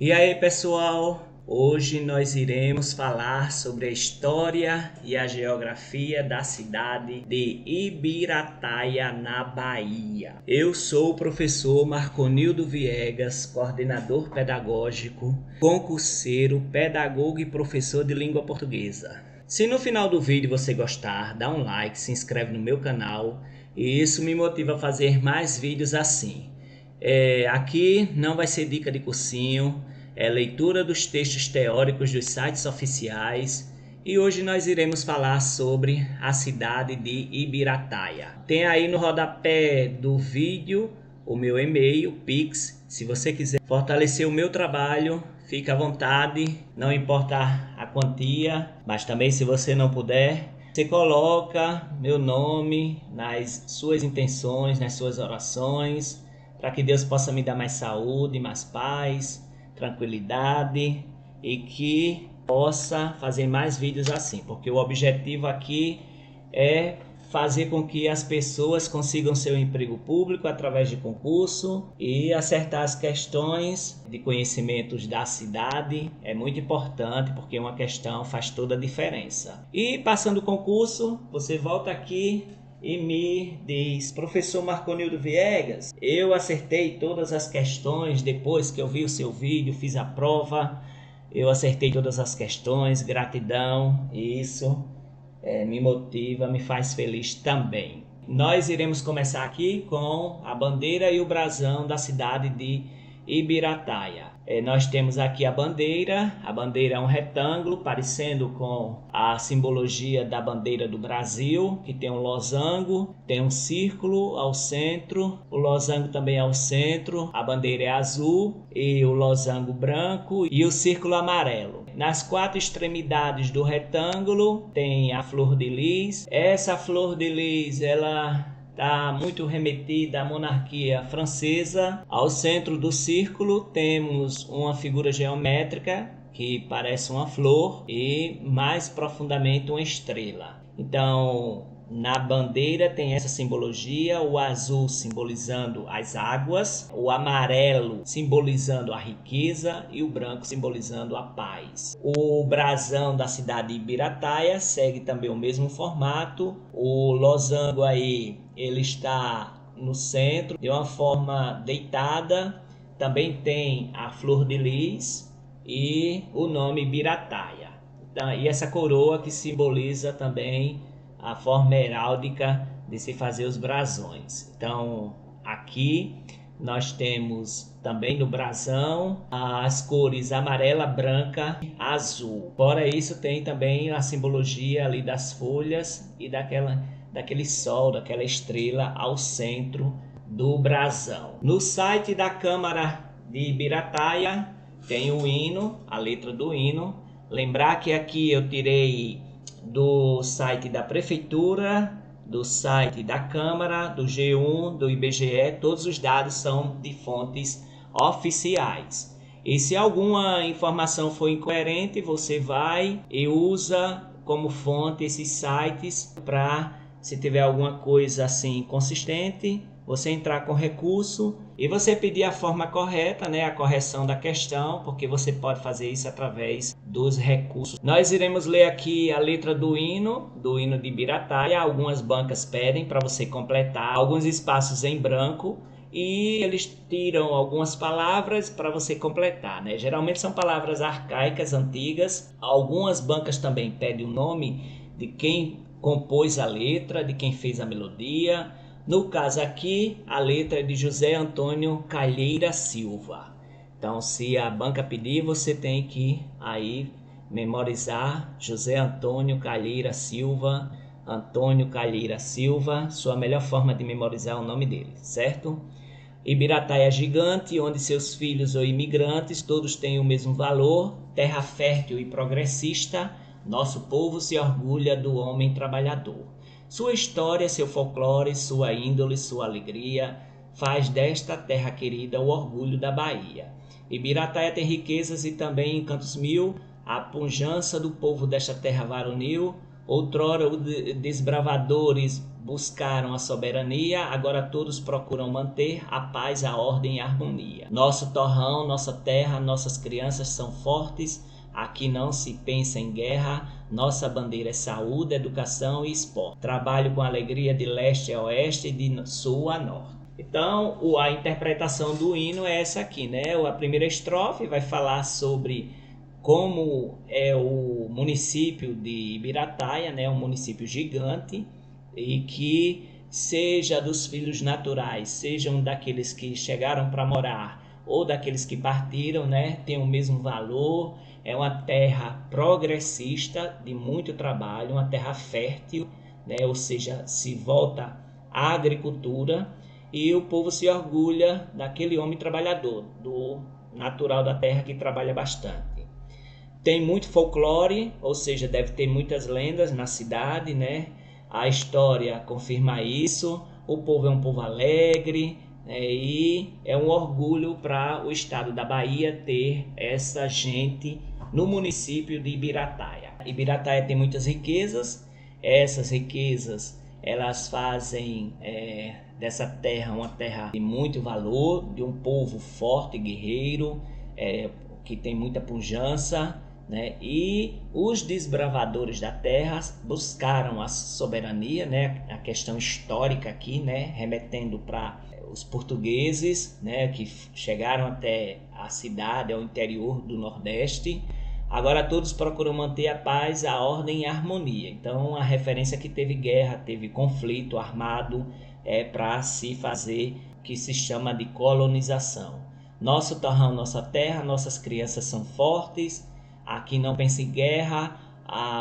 E aí, pessoal? Hoje nós iremos falar sobre a história e a geografia da cidade de Ibirataia, na Bahia. Eu sou o professor Marconildo Viegas, coordenador pedagógico, concurseiro, pedagogo e professor de língua portuguesa. Se no final do vídeo você gostar, dá um like, se inscreve no meu canal e isso me motiva a fazer mais vídeos assim. Aqui não vai ser dica de cursinho, é leitura dos textos teóricos dos sites oficiais e hoje nós iremos falar sobre a cidade de Ibirataia. Tem aí no rodapé do vídeo o meu e-mail, Pix. Se você quiser fortalecer o meu trabalho, fique à vontade, não importa a quantia, mas também se você não puder, você coloca meu nome nas suas intenções, nas suas orações, para que Deus possa me dar mais saúde, mais paz, tranquilidade e que possa fazer mais vídeos assim, porque o objetivo aqui é fazer com que as pessoas consigam seu emprego público através de concurso e acertar as questões de conhecimentos da cidade. É muito importante porque uma questão faz toda a diferença. E passando o concurso, você volta aqui e me diz: professor Marconildo Viegas, eu acertei todas as questões depois que eu vi o seu vídeo, fiz a prova, eu acertei todas as questões, gratidão, isso me motiva, me faz feliz também. Nós iremos começar aqui com a bandeira e o brasão da cidade de Ibirataia. Nós temos aqui a bandeira é um retângulo parecendo com a simbologia da bandeira do Brasil, que tem um losango, tem um círculo ao centro, o losango também ao centro, a bandeira é azul e o losango branco e o círculo amarelo. Nas quatro extremidades do retângulo tem a flor de lis. Essa flor de lis, ela está muito remetida à monarquia francesa. Ao centro do círculo temos uma figura geométrica que parece uma flor e mais profundamente uma estrela. Então, na bandeira tem essa simbologia, o azul simbolizando as águas, o amarelo simbolizando a riqueza e o branco simbolizando a paz. O brasão da cidade de Ibirataia segue também o mesmo formato. O losango aí, ele está no centro de uma forma deitada. Também tem a flor de lis e o nome Ibirataia. E essa coroa que simboliza também a forma heráldica de se fazer os brasões. Então, aqui nós temos também no brasão as cores amarela, branca, azul. Fora isso, tem também a simbologia ali das folhas e daquele sol, daquela estrela ao centro do brasão. No site da Câmara de Ibirataia tem o hino, a letra do hino. Lembrar que aqui eu tirei do site da Prefeitura, do site da Câmara, do G1, do IBGE, todos os dados são de fontes oficiais. E se alguma informação for incoerente, você vai e usa como fonte esses sites para, se tiver alguma coisa assim inconsistente, você entrar com recurso e você pedir a forma correta, a correção da questão, porque você pode fazer isso através dos recursos. Nós iremos ler aqui a letra do hino de Ibirataia. Algumas bancas pedem para você completar alguns espaços em branco e eles tiram algumas palavras para você completar, Geralmente são palavras arcaicas, antigas. Algumas bancas também pedem o nome de quem compôs a letra, de quem fez a melodia. No caso aqui, a letra é de José Antônio Calheira Silva. Então, se a banca pedir, você tem que aí memorizar José Antônio Calheira Silva, Antônio Calheira Silva, sua melhor forma de memorizar o nome dele, certo? Ibirataia gigante, onde seus filhos ou imigrantes todos têm o mesmo valor, terra fértil e progressista, nosso povo se orgulha do homem trabalhador. Sua história, seu folclore, sua índole, sua alegria, faz desta terra querida o orgulho da Bahia. Ibirataia tem riquezas e também encantos mil, a pujança do povo desta terra varonil, Outrora os desbravadores buscaram a soberania, agora todos procuram manter a paz, a ordem e a harmonia. Nosso torrão, nossa terra, nossas crianças são fortes, aqui não se pensa em guerra, nossa bandeira é saúde, educação e esporte. Trabalho com alegria de leste a oeste e de sul a norte. Então, a interpretação do hino é essa aqui, né? A primeira estrofe vai falar sobre como é o município de Ibirataia, né? Um município gigante, e que seja dos filhos naturais, sejam daqueles que chegaram para morar ou daqueles que partiram, né? Tem o mesmo valor. É uma terra progressista, de muito trabalho, uma terra fértil, né? Ou seja, se volta à agricultura, e o povo se orgulha daquele homem trabalhador, do natural da terra que trabalha bastante. Tem muito folclore, ou seja, deve ter muitas lendas na cidade, né? A história confirma isso. O povo é um povo alegre, né? E é um orgulho para o estado da Bahia ter essa gente no município de Ibirataia. Ibirataia tem muitas riquezas. Essas riquezas elas fazem dessa terra uma terra de muito valor, de um povo forte, guerreiro, que tem muita pujança, né? E os desbravadores da terra buscaram a soberania, né? A questão histórica aqui, né? Remetendo para os portugueses, né? Que chegaram até a cidade, ao interior do Nordeste. Agora todos procuram manter a paz, a ordem e a harmonia. Então a referência que teve guerra, teve conflito armado, para se fazer o que se chama de colonização. Nosso torrão, nossa terra, nossas crianças são fortes, aqui não pensa em guerra.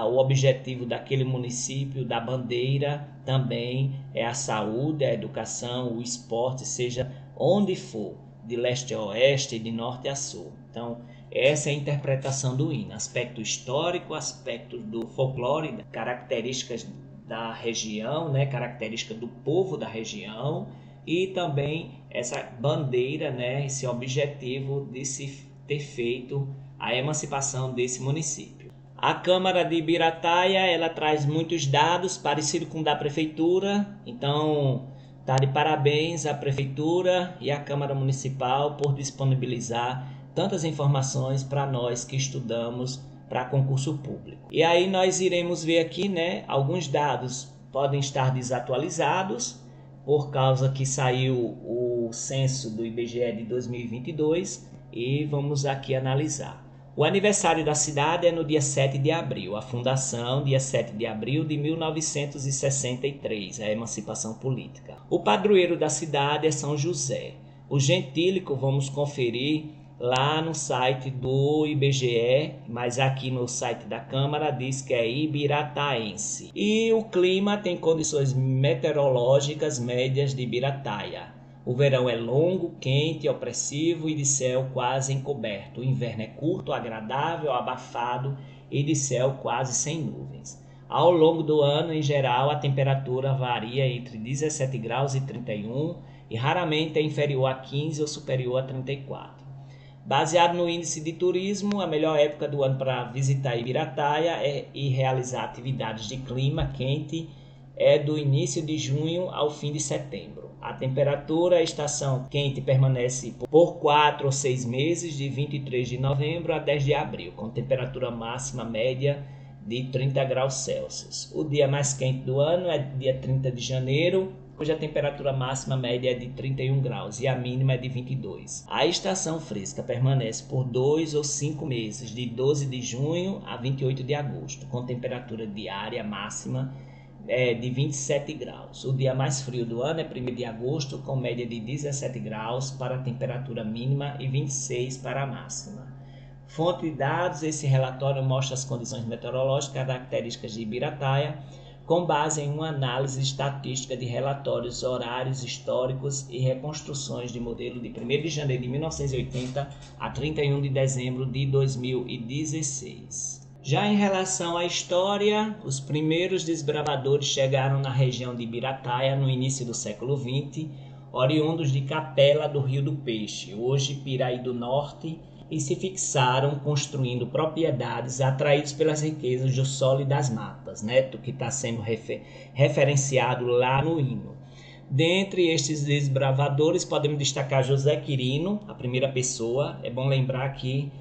O objetivo daquele município, da bandeira, também é a saúde, a educação, o esporte, seja onde for, de leste a oeste, de norte a sul. Então, essa é a interpretação do hino, aspecto histórico, aspecto do folclore, características da região, né, característica do povo da região, e também essa bandeira, né, esse objetivo de se ter feito a emancipação desse município. A Câmara de Ibirataia, ela traz muitos dados, parecido com o da Prefeitura, então tá de parabéns à Prefeitura e à Câmara Municipal por disponibilizar tantas informações para nós que estudamos para concurso público. E aí nós iremos ver aqui, né, alguns dados podem estar desatualizados, por causa que saiu o censo do IBGE de 2022, e vamos aqui analisar. O aniversário da cidade é no dia 7 de abril, a fundação, dia 7 de abril de 1963, a emancipação política. O padroeiro da cidade é São José. O gentílico vamos conferir lá no site do IBGE, mas aqui no site da Câmara diz que é ibirataense. E o clima tem condições meteorológicas médias de Ibirataia. O verão é longo, quente, opressivo e de céu quase encoberto. O inverno é curto, agradável, abafado e de céu quase sem nuvens. Ao longo do ano, em geral, a temperatura varia entre 17 graus e 31 e raramente é inferior a 15 ou superior a 34. Baseado no índice de turismo, a melhor época do ano para visitar Ibirataia e realizar atividades de clima quente é do início de junho ao fim de setembro. A temperatura, a estação quente, permanece por 4 ou 6 meses, de 23 de novembro a 10 de abril, com temperatura máxima média de 30 graus Celsius. O dia mais quente do ano é dia 30 de janeiro, cuja temperatura máxima média é de 31 graus e a mínima é de 22. A estação fresca permanece por 2 ou 5 meses, de 12 de junho a 28 de agosto, com temperatura diária máxima de 27 graus. O dia mais frio do ano é 1º de agosto, com média de 17 graus para a temperatura mínima e 26 para a máxima. Fonte de dados: esse relatório mostra as condições meteorológicas características de Ibirataia, com base em uma análise estatística de relatórios horários históricos e reconstruções de modelo de 1º de janeiro de 1980 a 31 de dezembro de 2016. Já em relação à história, os primeiros desbravadores chegaram na região de Ibirataia no início do século XX, oriundos de Capela do Rio do Peixe, hoje Piraí do Norte, e se fixaram construindo propriedades atraídos pelas riquezas do solo e das matas. plantas, né, do que está sendo referenciado lá no hino. Dentre estes desbravadores, podemos destacar José Quirino, a primeira pessoa. É bom lembrar que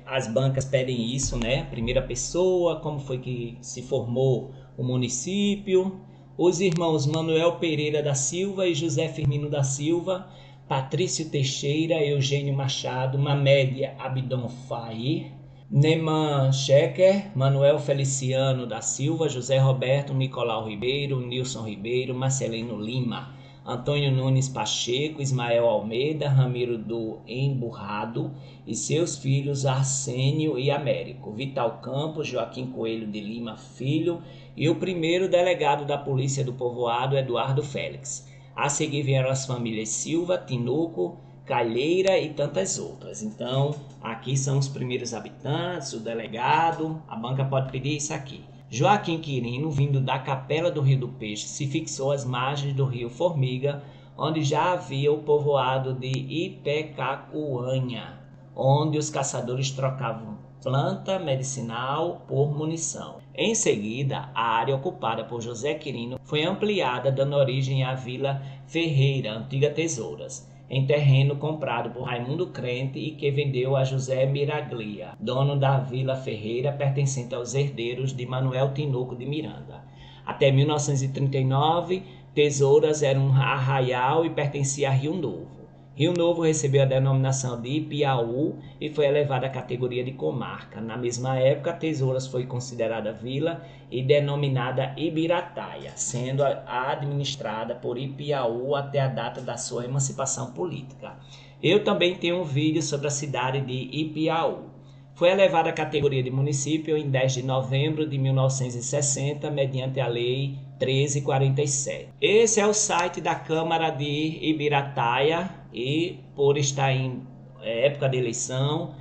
as bancas pedem isso, né? Primeira pessoa, como foi que se formou o município. Os irmãos Manuel Pereira da Silva e José Firmino da Silva, Patrício Teixeira, Eugênio Machado, Mamédia Abdon Fair, Neman Schecker, Manuel Feliciano da Silva, José Roberto, Nicolau Ribeiro, Nilson Ribeiro, Marcelino Lima, Antônio Nunes Pacheco, Ismael Almeida, Ramiro do Emburrado e seus filhos Arsênio e Américo, Vital Campos, Joaquim Coelho de Lima Filho e o primeiro delegado da Polícia do Povoado, Eduardo Félix. A seguir vieram as famílias Silva, Tinoco, Calheira e tantas outras. Então, aqui são os primeiros habitantes, o delegado, a banca pode pedir isso aqui. Joaquim Quirino, vindo da Capela do Rio do Peixe, se fixou às margens do rio Formiga, onde já havia o povoado de Ipecacuanha, onde os caçadores trocavam planta medicinal por munição. Em seguida, a área ocupada por José Quirino foi ampliada, dando origem à Vila Ferreira, antiga Tesouras, em terreno comprado por Raimundo Crente e que vendeu a José Miraglia, dono da Vila Ferreira, pertencente aos herdeiros de Manuel Tinoco de Miranda. Até 1939, Tesouras era um arraial e pertencia a Rio Novo. Rio Novo recebeu a denominação de Ipiaú e foi elevada à categoria de comarca. Na mesma época, Tesouras foi considerada vila e denominada Ibirataia, sendo administrada por Ipiaú até a data da sua emancipação política. Eu também tenho um vídeo sobre a cidade de Ipiaú. Foi elevada à categoria de município em 10 de novembro de 1960, mediante a Lei 1347. Esse é o site da Câmara de Ibirataia e, por estar em época de eleição,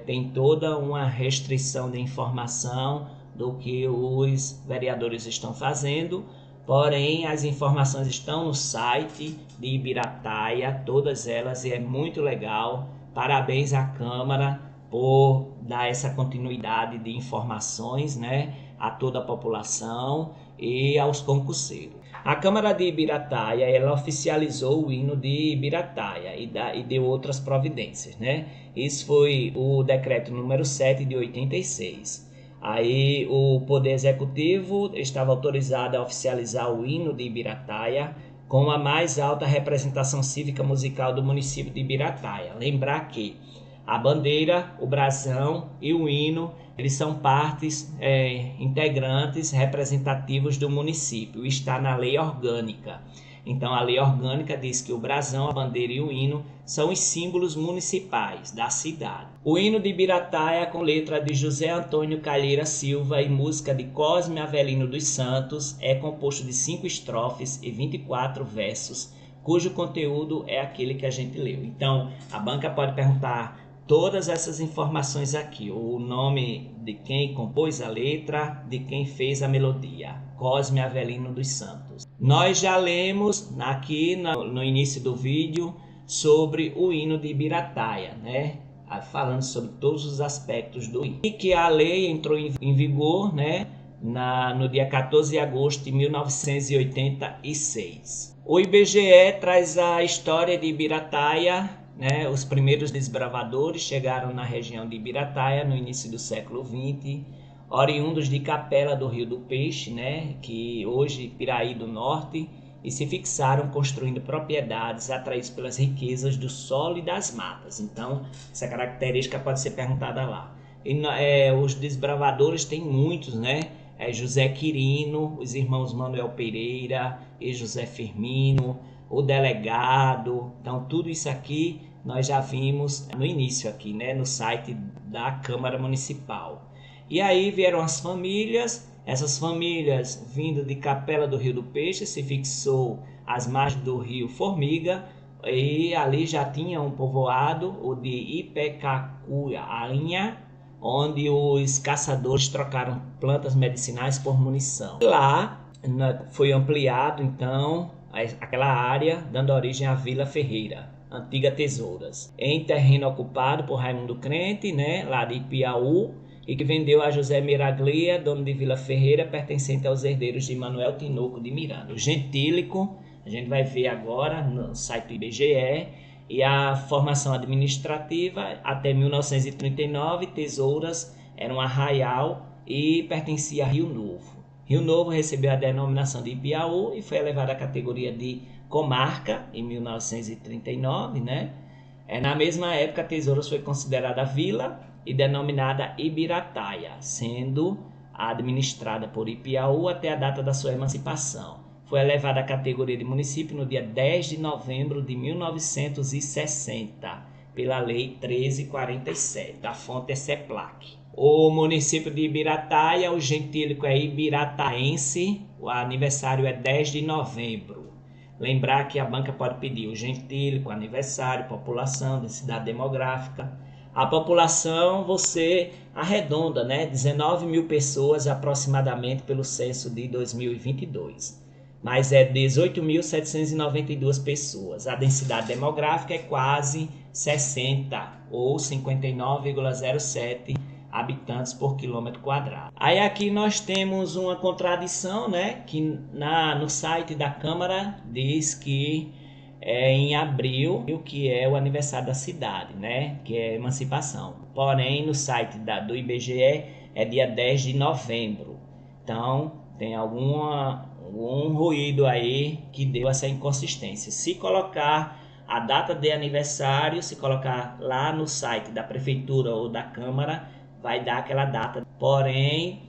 tem toda uma restrição de informação do que os vereadores estão fazendo, porém as informações estão no site de Ibirataia, todas elas, e é muito legal. Parabéns à Câmara por dar essa continuidade de informações, né, a toda a população e aos concurseiros. A Câmara de Ibirataia, ela oficializou o hino de Ibirataia e deu outras providências, né? Isso foi o decreto número 7 de 86. Aí o Poder Executivo estava autorizado a oficializar o hino de Ibirataia como a mais alta representação cívica musical do município de Ibirataia. Lembrar que a bandeira, o brasão e o hino, eles são partes integrantes representativos do município. Está na lei orgânica. Então, a lei orgânica diz que o brasão, a bandeira e o hino são os símbolos municipais da cidade. O hino de Ibirataia, com letra de José Antônio Calheira Silva e música de Cosme Avelino dos Santos, é composto de 5 estrofes e 24 versos, cujo conteúdo é aquele que a gente leu. Então, a banca pode perguntar todas essas informações aqui, o nome de quem compôs a letra, de quem fez a melodia, Cosme Avelino dos Santos. Nós já lemos aqui no início do vídeo sobre o hino de Ibirataia, né? Falando sobre todos os aspectos do hino. E que a lei entrou em vigor, né, no dia 14 de agosto de 1986. O IBGE traz a história de Ibirataia, né? Os primeiros desbravadores chegaram na região de Ibirataia no início do século XX, oriundos de Capela do Rio do Peixe, né? Que hoje Piraí do Norte, e se fixaram construindo propriedades atraídos pelas riquezas do solo e das matas. Então, essa característica pode ser perguntada lá. Os desbravadores têm muitos, né? José Quirino, os irmãos Manuel Pereira e José Firmino, o delegado. Então, tudo isso aqui nós já vimos no início aqui, né, no site da Câmara Municipal. E aí vieram as famílias, essas famílias vindo de Capela do Rio do Peixe, se fixou às margens do rio Formiga, e ali já tinha um povoado, o de Ipecacuanha, onde os caçadores trocaram plantas medicinais por munição. Lá foi ampliado então aquela área, dando origem à Vila Ferreira, antiga Tesouras, em terreno ocupado por Raimundo Crente, né, lá de Ipiaú, e que vendeu a José Miraglia, dono de Vila Ferreira, pertencente aos herdeiros de Manuel Tinoco de Miranda. O gentílico, a gente vai ver agora no site do IBGE, e a formação administrativa até 1939, Tesouras era um arraial e pertencia a Rio Novo. Rio Novo recebeu a denominação de Ibiaú e foi elevado à categoria de comarca em 1939, né? Na mesma época, Tesouras foi considerada vila e denominada Ibirataia, sendo administrada por Ipiaú até a data da sua emancipação. Foi elevada à categoria de município no dia 10 de novembro de 1960, pela Lei 1347. A fonte é CEPLAC. O município de Ibirataia, o gentílico é ibirataense, o aniversário é 10 de novembro. Lembrar que a banca pode pedir o gentílico, aniversário, população, densidade demográfica. A população você arredonda, né? 19 mil pessoas aproximadamente pelo censo de 2022. Mas é 18.792 pessoas. A densidade demográfica é quase 60 ou 59,07 habitantes por quilômetro quadrado. Aí aqui nós temos uma contradição, né? Que no site da Câmara diz que é em abril, que é o aniversário da cidade, né? Que é a emancipação. Porém, no site do IBGE é dia 10 de novembro. Então, tem algum ruído aí que deu essa inconsistência. Se colocar a data de aniversário, se colocar lá no site da prefeitura ou da Câmara, vai dar aquela data. Porém,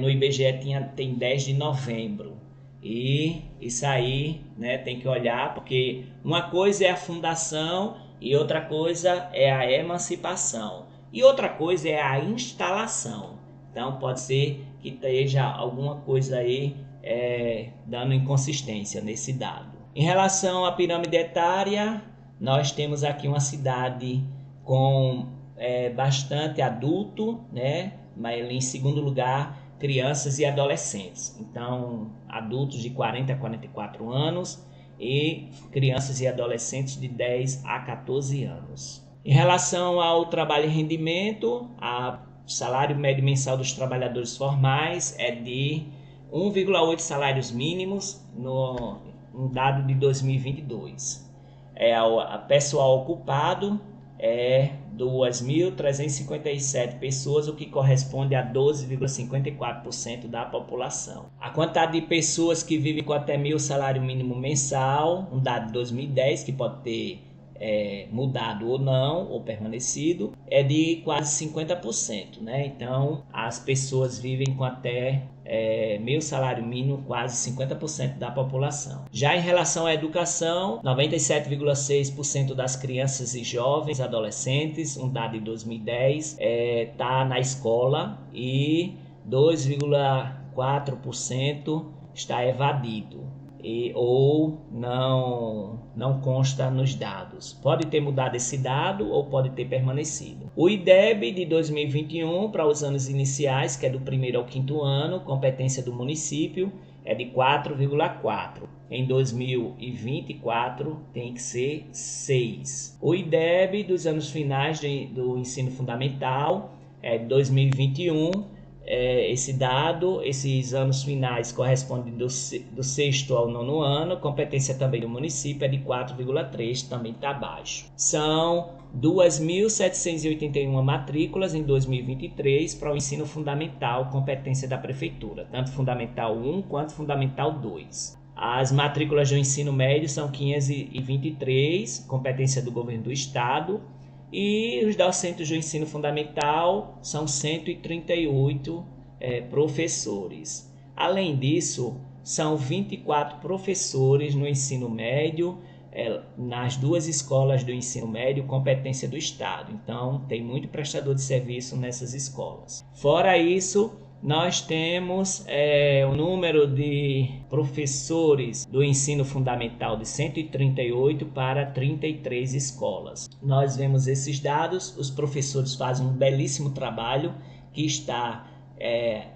no IBGE tem 10 de novembro. E isso aí, né, tem que olhar, porque uma coisa é a fundação e outra coisa é a emancipação. E outra coisa é a instalação. Então, pode ser que esteja alguma coisa aí dando inconsistência nesse dado. Em relação à pirâmide etária, nós temos aqui uma cidade com bastante adulto, né? Mas em segundo lugar, crianças e adolescentes. Então, adultos de 40 a 44 anos e crianças e adolescentes de 10 a 14 anos. Em relação ao trabalho e rendimento, o salário médio mensal dos trabalhadores formais é de 1,8 salários mínimos no dado de 2022. A pessoal ocupado é 2.357 pessoas, o que corresponde a 12,54% da população. A quantidade de pessoas que vivem com até 1.000 salário mínimo mensal, um dado de 2010, que pode ter mudado ou não, ou permanecido, é de quase 50%, né? Então, as pessoas vivem com até 1.000 salário mínimo, quase 50% da população. Já em relação à educação, 97,6% das crianças e jovens adolescentes, um dado de 2010, está na escola e 2,4% está evadido. Ou não consta nos dados. Pode ter mudado esse dado ou pode ter permanecido. O IDEB de 2021 para os anos iniciais, que é do 1º ao 5º ano, competência do município, é de 4,4. Em 2024 tem que ser 6. O IDEB dos anos finais do ensino fundamental é de 2021. Esse dado, esses anos finais correspondem do 6º ao 9º ano, competência também do município é de 4,3, também está baixo. São 2.781 matrículas em 2023 para o ensino fundamental, competência da prefeitura, tanto fundamental 1 quanto fundamental 2. As matrículas do ensino médio são 523, competência do governo do estado. E os docentes do ensino fundamental são 138 professores. Além disso, são 24 professores no ensino médio, nas duas escolas do ensino médio, competência do estado. Então, tem muito prestador de serviço nessas escolas. Fora isso, nós temos o número de professores do ensino fundamental de 138 para 33 escolas. Nós vemos esses dados, os professores fazem um belíssimo trabalho que está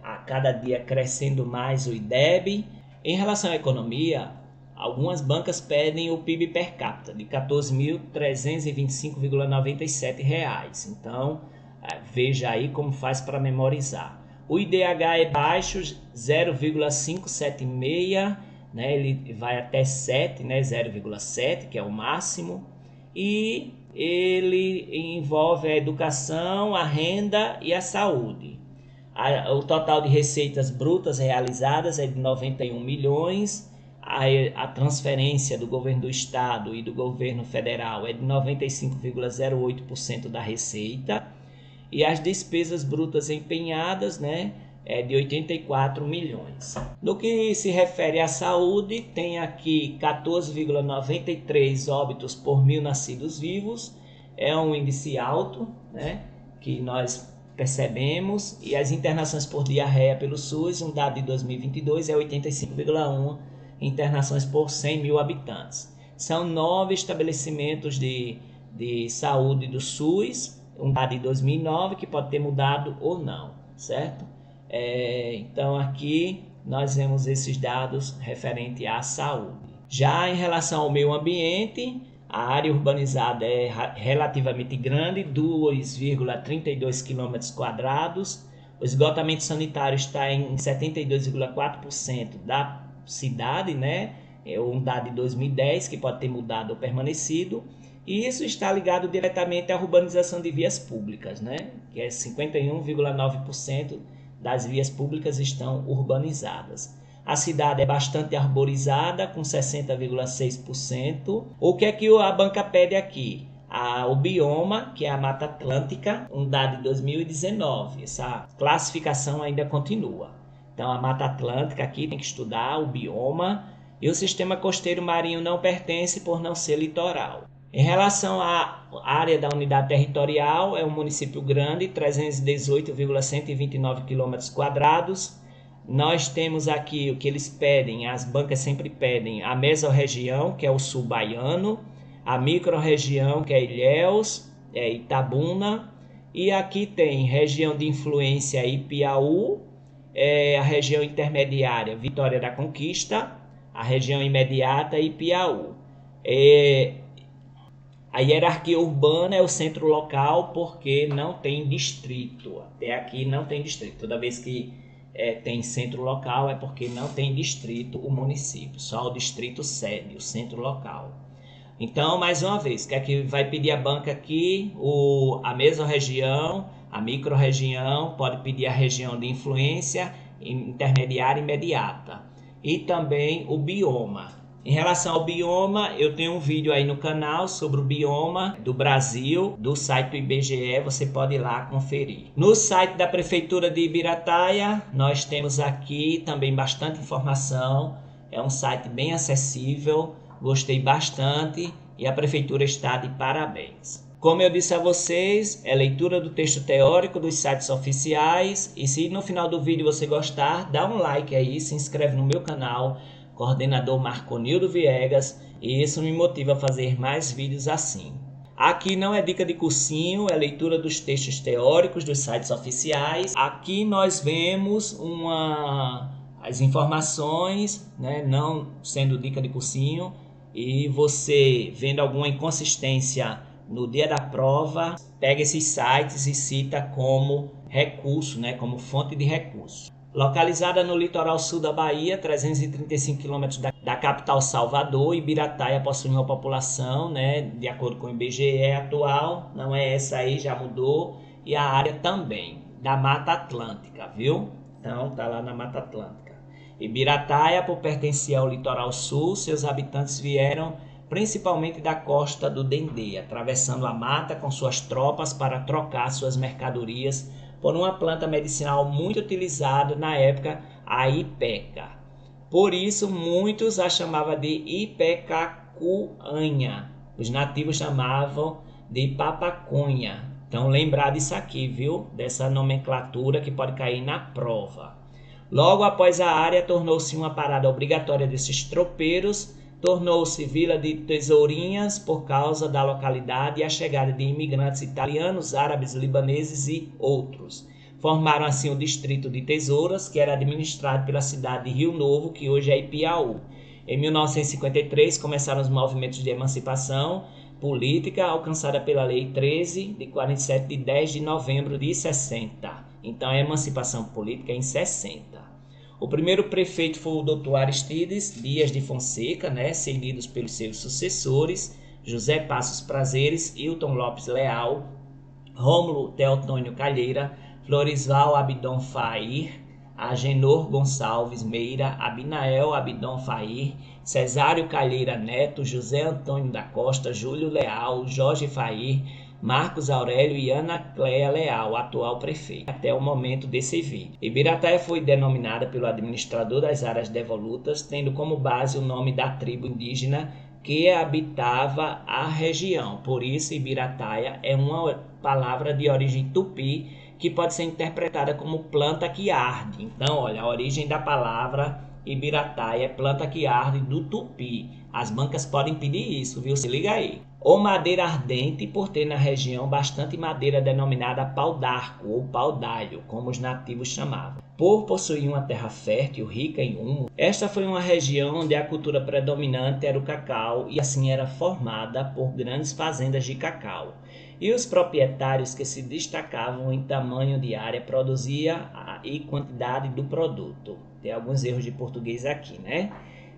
a cada dia crescendo mais o IDEB. Em relação à economia, algumas bancas pedem o PIB per capita de R$ 14.325,97. Então, Veja aí como faz para memorizar. O IDH é baixo, 0,576, né? Ele vai até 7, né? 0,7, que é o máximo. E ele envolve a educação, a renda e a saúde. O total de receitas brutas realizadas é de 91 milhões. A transferência do governo do estado e do governo federal é de 95,08% da receita. E as despesas brutas empenhadas, né, é de 84 milhões. No que se refere à saúde, tem aqui 14,93 óbitos por mil nascidos vivos. É um índice alto, né, que nós percebemos. E as internações por diarreia pelo SUS, um dado de 2022, é 85,1 internações por 100 mil habitantes. São 9 estabelecimentos de saúde do SUS, um dado de 2009 que pode ter mudado ou não, certo? Então aqui nós vemos esses dados referentes à saúde. Já em relação ao meio ambiente, a área urbanizada é relativamente grande, 2,32 km². O esgotamento sanitário está em 72,4% da cidade, né? É um dado de 2010 que pode ter mudado ou permanecido. E isso está ligado diretamente à urbanização de vias públicas, né? Que é 51,9% das vias públicas estão urbanizadas. A cidade é bastante arborizada, com 60,6%. O que é que a banca pede aqui? O bioma, que é a Mata Atlântica, um dado de 2019. Essa classificação ainda continua. Então, a Mata Atlântica aqui tem que estudar o bioma. E o sistema costeiro marinho não pertence por não ser litoral. Em relação à área da unidade territorial, é um município grande, 318,129 km². Nós temos aqui o que eles pedem, as bancas sempre pedem, a mesorregião, que é o sul baiano, a microrregião, que é Ilhéus, Itabuna, e aqui tem região de influência Ipiaú, a região intermediária Vitória da Conquista, a região imediata Ipiaú. A hierarquia urbana é o centro local porque não tem distrito. Até aqui não tem distrito. Toda vez que tem centro local é porque não tem distrito o município. Só o distrito sede, o centro local. Então, mais uma vez, que é que vai pedir a banca aqui? A mesorregião, a microrregião, pode pedir a região de influência intermediária e imediata. E também o bioma. Em relação ao bioma, eu tenho um vídeo aí no canal sobre o bioma do Brasil, do site do IBGE, você pode ir lá conferir. No site da Prefeitura de Ibirataia, nós temos aqui também bastante informação, é um site bem acessível, gostei bastante e a Prefeitura está de parabéns. Como eu disse a vocês, é leitura do texto teórico dos sites oficiais e se no final do vídeo você gostar, dá um like aí, se inscreve no meu canal, coordenador Marconildo Viegas, e isso me motiva a fazer mais vídeos assim. Aqui não é dica de cursinho, é leitura dos textos teóricos dos sites oficiais. Aqui nós vemos as informações, né, não sendo dica de cursinho, e você vendo alguma inconsistência no dia da prova, pega esses sites e cita como recurso, né, como fonte de recurso. Localizada no litoral sul da Bahia, 335 km da capital Salvador, Ibirataia possui uma população, né, de acordo com o IBGE atual, não é essa aí, já mudou, e a área também, da Mata Atlântica, viu? Então, tá lá na Mata Atlântica. Ibirataia, por pertencer ao litoral sul, seus habitantes vieram principalmente da costa do Dendê, atravessando a mata com suas tropas para trocar suas mercadorias por uma planta medicinal muito utilizada na época, a ipeca. Por isso, muitos a chamavam de ipecacuanha. Os nativos chamavam de papaconha. Então, lembrar disso aqui, viu? Dessa nomenclatura que pode cair na prova. Logo após a área, tornou-se uma parada obrigatória desses tropeiros, tornou-se Vila de Tesourinhas por causa da localidade e a chegada de imigrantes italianos, árabes, libaneses e outros. Formaram assim o distrito de Tesouras, que era administrado pela cidade de Rio Novo, que hoje é Ipiaú. Em 1953 começaram os movimentos de emancipação, política alcançada pela Lei 13 de 47 de 10 de novembro de 60. Então a emancipação política é em 60. O primeiro prefeito foi o Dr. Aristides Dias de Fonseca, seguidos pelos seus sucessores, José Passos Prazeres, Hilton Lopes Leal, Rômulo Teotônio Calheira, Floresval Abdon Fair, Agenor Gonçalves Meira, Abinael Abdon Fair, Cesário Calheira Neto, José Antônio da Costa, Júlio Leal, Jorge Fair, Marcos Aurélio e Ana Cléia Leal, atual prefeito, até o momento desse vídeo. Ibirataia foi denominada pelo administrador das áreas devolutas, tendo como base o nome da tribo indígena que habitava a região. Por isso, Ibirataia é uma palavra de origem tupi que pode ser interpretada como planta que arde. Então, olha, a origem da palavra Ibirataia é planta que arde do tupi. As bancas podem pedir isso, viu? Se liga aí. Ou madeira ardente, por ter na região bastante madeira denominada pau-d'arco ou pau-d'alho, como os nativos chamavam. Por possuir uma terra fértil, rica em humo, esta foi uma região onde a cultura predominante era o cacau e assim era formada por grandes fazendas de cacau. E os proprietários que se destacavam em tamanho de área produzia e quantidade do produto. Tem alguns erros de português aqui,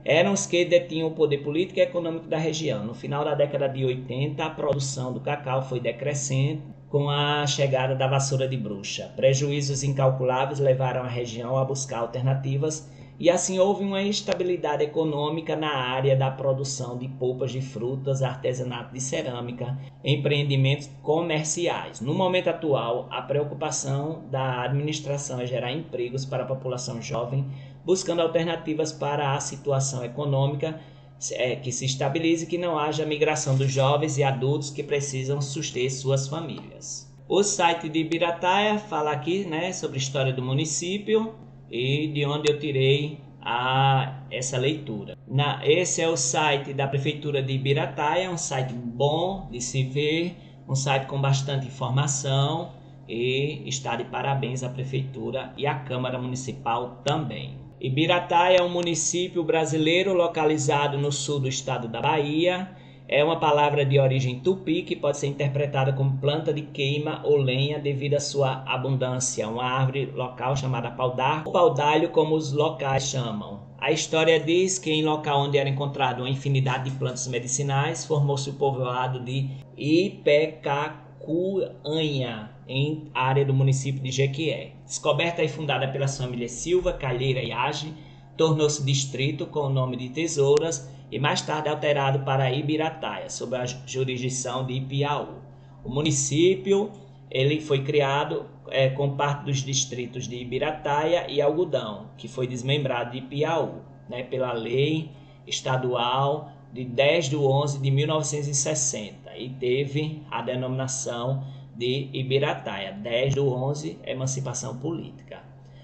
Eram os que detinham o poder político e econômico da região. No final da década de 80, a produção do cacau foi decrescente com a chegada da vassoura de bruxa. Prejuízos incalculáveis levaram a região a buscar alternativas e assim houve uma instabilidade econômica na área da produção de polpas de frutas, artesanato de cerâmica, empreendimentos comerciais. No momento atual, a preocupação da administração é gerar empregos para a população jovem, buscando alternativas para a situação econômica que se estabilize e que não haja migração dos jovens e adultos que precisam suster suas famílias. O site de Ibirataia fala aqui sobre a história do município e de onde eu tirei essa leitura. Esse é o site da Prefeitura de Ibirataia, um site bom de se ver, um site com bastante informação e está de parabéns à Prefeitura e à Câmara Municipal também. Ibirataia é um município brasileiro localizado no sul do estado da Bahia. É uma palavra de origem tupi que pode ser interpretada como planta de queima ou lenha devido à sua abundância. Uma árvore local chamada pau-d'arco ou pau-d'alho, como os locais chamam. A história diz que em local onde era encontrado uma infinidade de plantas medicinais, formou-se o povoado de Ipecacuanha, em área do município de Jequié. Descoberta e fundada pelas famílias Silva, Calheira e Age, tornou-se distrito com o nome de Tesouras e mais tarde alterado para Ibirataia, sob a jurisdição de Ipiaú. O município foi criado com parte dos distritos de Ibirataia e Algodão, que foi desmembrado de Ipiaú, pela lei estadual de 10 de 11 de 1960 e teve a denominação de Ibirataia, 10 de 11, emancipação política.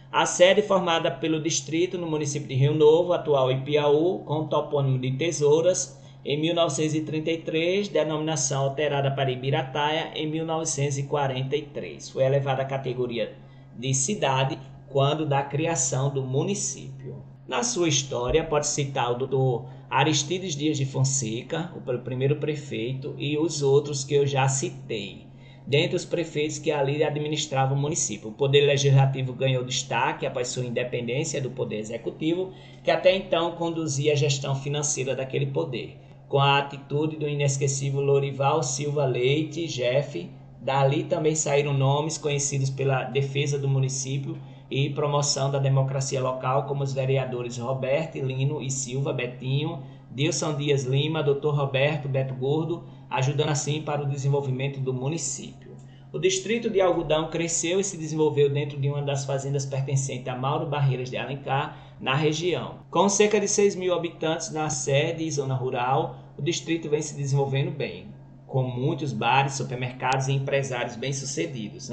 A sede formada pelo distrito no município de Rio Novo, atual Ipiaú, com o topônimo de Tesouras, em 1933, denominação alterada para Ibirataia em 1943. Foi elevada à categoria de cidade quando da criação do município. Na sua história, pode citar o Dr. Aristides Dias de Fonseca, o primeiro prefeito, e os outros que eu já citei, dentre os prefeitos que ali administravam o município. O poder legislativo ganhou destaque após sua independência do poder executivo, que até então conduzia a gestão financeira daquele poder, com a atitude do inesquecível Lorival Silva Leite, Jeff. Dali também saíram nomes conhecidos pela defesa do município e promoção da democracia local, como os vereadores Roberto Lino e Silva, Betinho, Dilson Dias Lima, Dr. Roberto Beto Gordo, ajudando assim para o desenvolvimento do município. O distrito de Algodão cresceu e se desenvolveu dentro de uma das fazendas pertencentes a Mauro Barreiras de Alencar, na região. Com cerca de 6 mil habitantes na sede e zona rural, o distrito vem se desenvolvendo bem, com muitos bares, supermercados e empresários bem-sucedidos,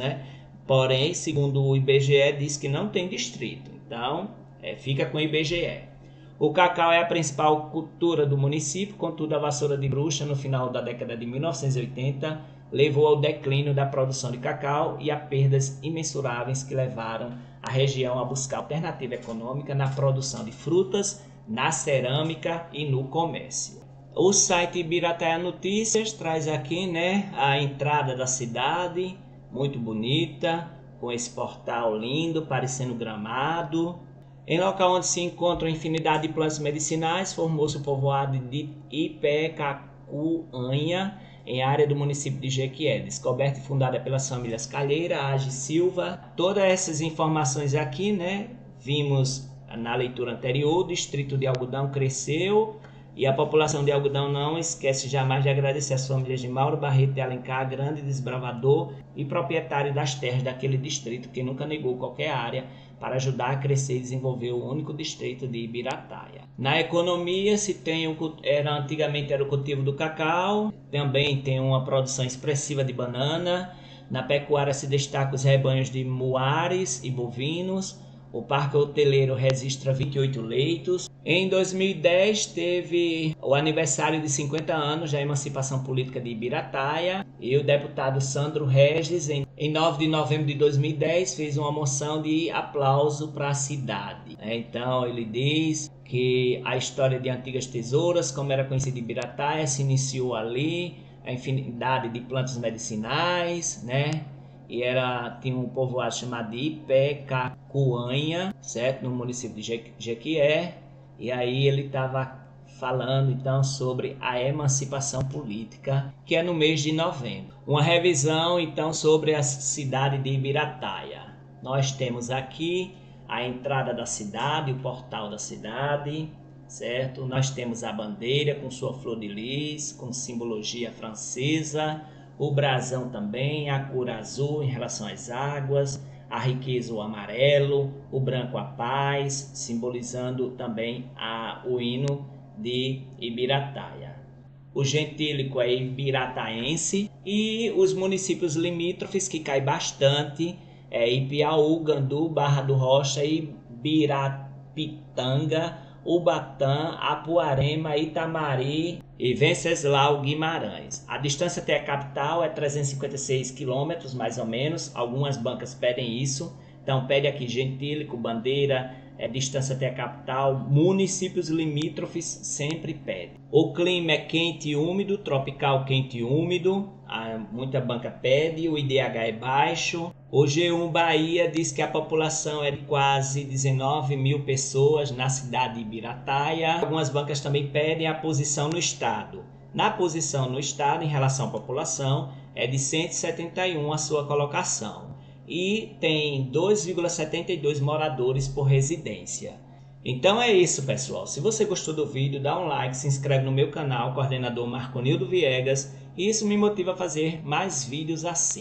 Porém, segundo o IBGE, diz que não tem distrito, então fica com o IBGE. O cacau é a principal cultura do município, contudo a vassoura de bruxa no final da década de 1980 levou ao declínio da produção de cacau e a perdas imensuráveis que levaram a região a buscar alternativa econômica na produção de frutas, na cerâmica e no comércio. O site Ibirataia Notícias traz aqui, né, a entrada da cidade, muito bonita, com esse portal lindo, parecendo gramado. Em local onde se encontram infinidade de plantas medicinais, formou-se o povoado de Ipecacuanha, em área do município de Jequié, descoberta e fundada pelas famílias Calheira, Age Silva. Todas essas informações aqui, né, vimos na leitura anterior. O distrito de Algodão cresceu e a população de Algodão não esquece jamais de agradecer às famílias de Mauro Barreto de Alencar, grande desbravador e proprietário das terras daquele distrito, que nunca negou qualquer área para ajudar a crescer e desenvolver o único distrito de Ibirataia. Na economia antigamente era o cultivo do cacau, também tem uma produção expressiva de banana. Na pecuária se destacam os rebanhos de muares e bovinos. O parque hoteleiro registra 28 leitos. Em 2010 teve o aniversário de 50 anos da emancipação política de Ibirataia e o deputado Sandro Regis, em 9 de novembro de 2010, fez uma moção de aplauso para a cidade. Então ele diz que a história de antigas tesouras, como era conhecida Ibirataia, se iniciou ali, a infinidade de plantas medicinais, né? E tinha um povoado chamado de Ipecacuanha, certo? No município de Jequié. E aí ele estava falando então sobre a emancipação política, que é no mês de novembro. Uma revisão então sobre a cidade de Ibirataia. Nós temos aqui a entrada da cidade, o portal da cidade, certo? Nós temos a bandeira com sua flor de lis, com simbologia francesa, o brasão também, a cor azul em relação às águas, a riqueza o amarelo, o branco a paz, simbolizando também o hino de Ibirataia. O gentílico é ibirataense e os municípios limítrofes que caem bastante é Ipiaú, Gandu, Barra do Rocha, Ibirapitanga, Ubatã, Apuarema, Itamari e Venceslau Guimarães. A distância até a capital é 356 km, mais ou menos. Algumas bancas pedem isso. Então pede aqui gentílico, bandeira, distância até a capital. Municípios limítrofes sempre pede. O clima é quente e úmido, tropical quente e úmido. Muita banca pede, o IDH é baixo. O G1 Bahia diz que a população é de quase 19 mil pessoas na cidade de Ibirataia. Algumas bancas também pedem a posição no estado. Na posição no estado, em relação à população, é de 171 a sua colocação. E tem 2,72 moradores por residência. Então é isso, pessoal. Se você gostou do vídeo, dá um like, se inscreve no meu canal, coordenador Marconildo Viegas. E isso me motiva a fazer mais vídeos assim.